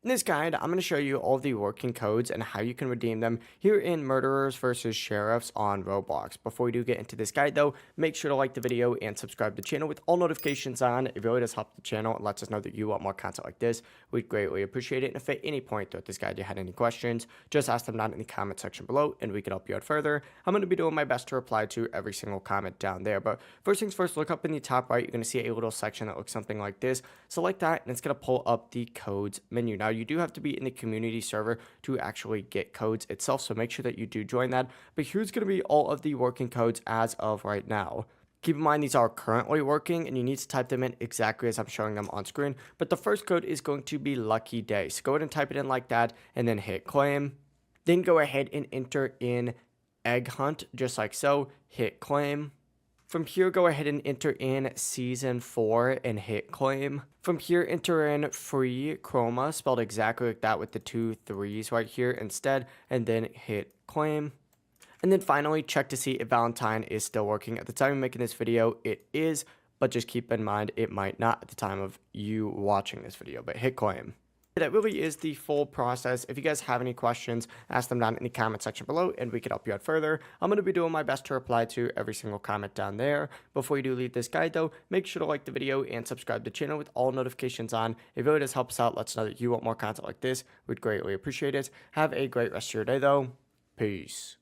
In this guide, I'm going to show you all the working codes and how you can redeem them here in Murderers versus Sheriffs on Roblox. Before we do get into this guide though, make sure to like the video and subscribe to the channel with all notifications on. It really does help the channel and lets us know that you want more content like this. We'd greatly appreciate it. And if at any point throughout this guide you had any questions, just ask them down in the comment section below and we can help you out further. I'm going to be doing my best to reply to every single comment down there. But first things first, look up in the top right, you're going to see a little section that looks something like this. Select that and it's going to pull up the codes menu. Now you do have to be in the community server to actually get codes itself, so make sure that you do join that. But here's going to be all of the working codes as of right now. Keep in mind these are currently working and you need to type them in exactly as I'm showing them on screen. But the first code is going to be lucky day. So go ahead and type it in like that and then hit claim. Then go ahead and enter in egg hunt just like so. Hit claim. From here, go ahead and enter in season 4 and hit claim. From here, enter in free chroma, spelled exactly like that with the 2 3s right here instead, and then hit claim. And then finally, check to see if Valentine is still working. At the time of making this video, it is, but just keep in mind it might not at the time of you watching this video, but hit claim. That really is the full process. If you guys have any questions, ask them down in the comment section below and we can help you out further. I'm going to be doing my best to reply to every single comment down there. Before you do leave this guide though, make sure to like the video and subscribe to the channel with all notifications on. It really does help us out. Let us know that you want more content like this. We'd greatly appreciate it. Have a great rest of your day though. Peace.